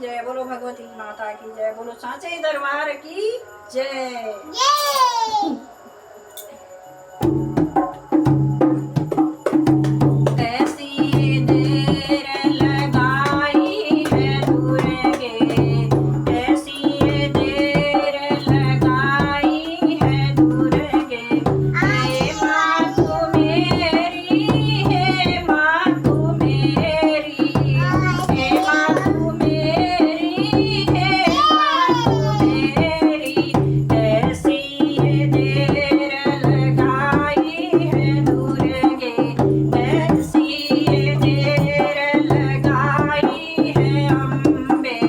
जय, बोलो भगवती माता की जय, बोलो सांचे दरबार की जय। ऐसी देर लगाई है दुर्गे, ऐसी देर लगाई है दुर्गे, हे माँ तू मेरी, हे माँ तू मेरी, हे माँ तू मेरी, हे माँ तू मेरी, ऐसी देर लगाई है दुर्गे, ऐसी देर लगाई है अम्बे,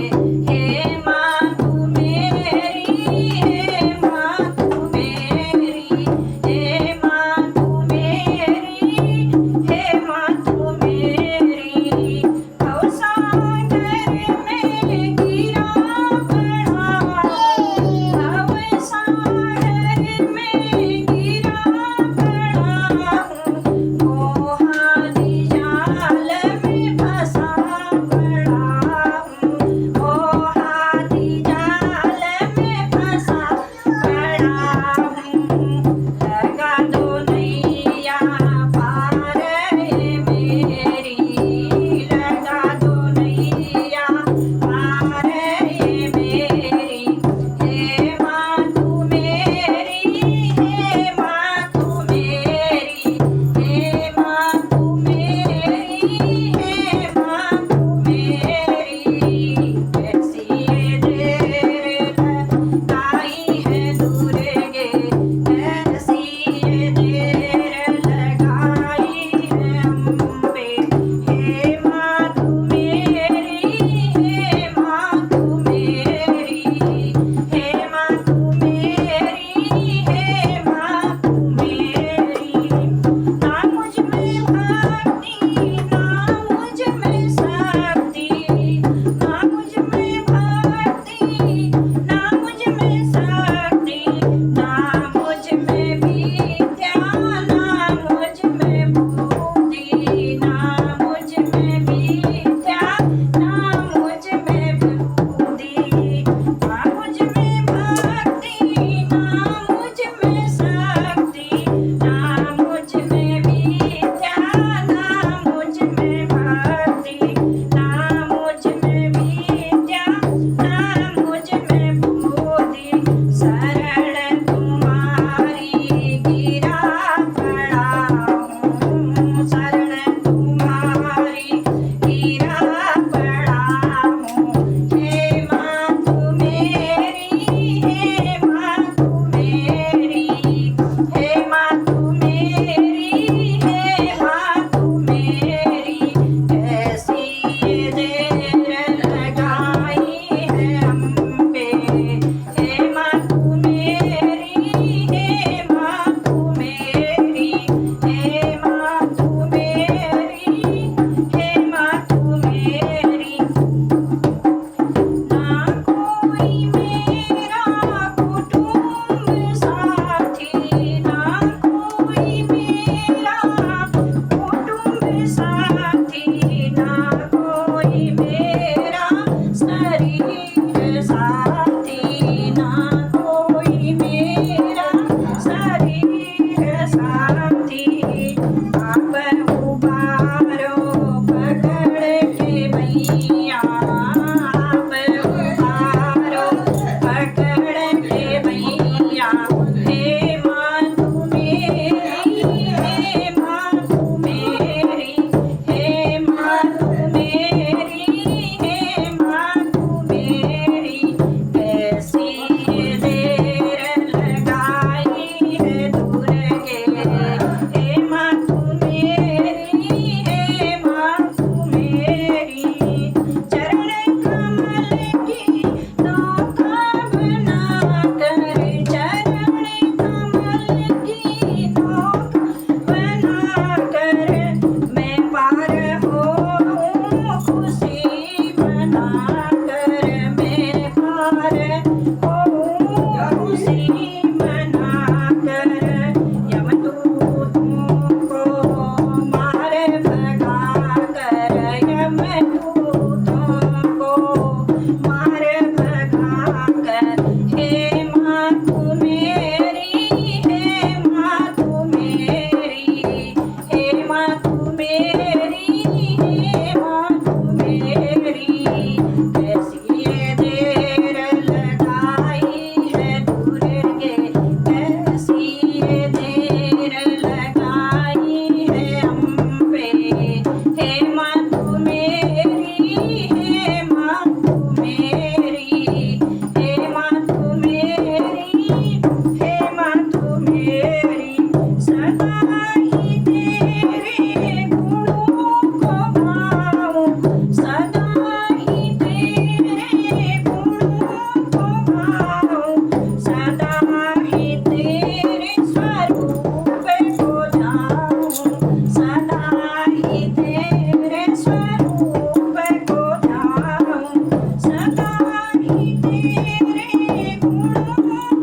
तेरे गुणों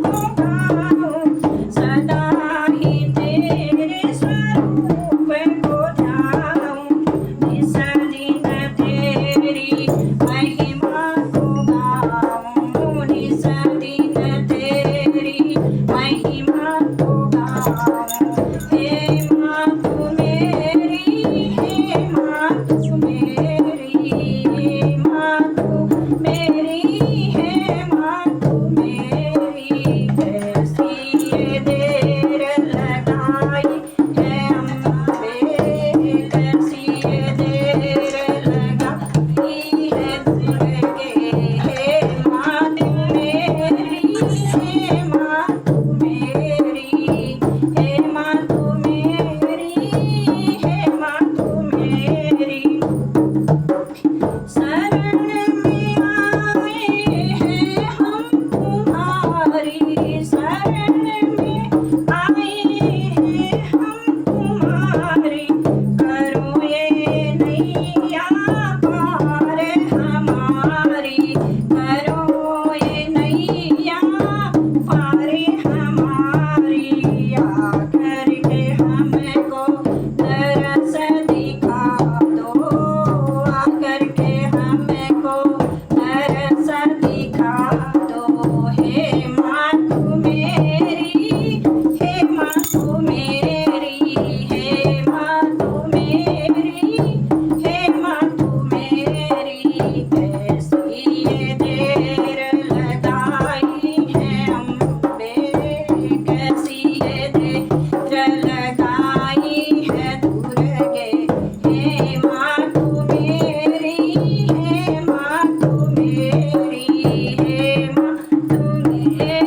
को गाऊं, सदा ही तेरे स्वरूप को ध्याऊं, निस दिन तेरी महिमा को गाऊं, निस दिन तेरी महिमा को गाऊं। हे माँ तू मेरी, हे माँ तू मेरी, हे माँ तू मेरी, हे माँ तू मेरी। कैसी ये देर लगाई है अम्बे, कैसी ये देर लगाई है दुर्गे। हे माँ तू मेरी, हे माँ तू मेरी, हे माँ तू मेरी, हे माँ तू मेरी। शरण में आए हैं हम तुम्हारी, शरण में आए हैं हम तुम्हारी। करो ये नैया पार हमारी, करो ये नैया पार हमारी। आकर के हमको तरस दिखा दो, आकर के हमको तरस दिखा दो। हे माँ तू मेरी, हे माँ तू मेरी, हे माँ तू मेरी, हे माँ तू मेरी। कैसी ये देर लगाई है अम्बे, कैसी ये देर लगाई है दुर्गे। हे माँ तू मेरी, हे माँ तू मेरी, हे माँ तू मेरी।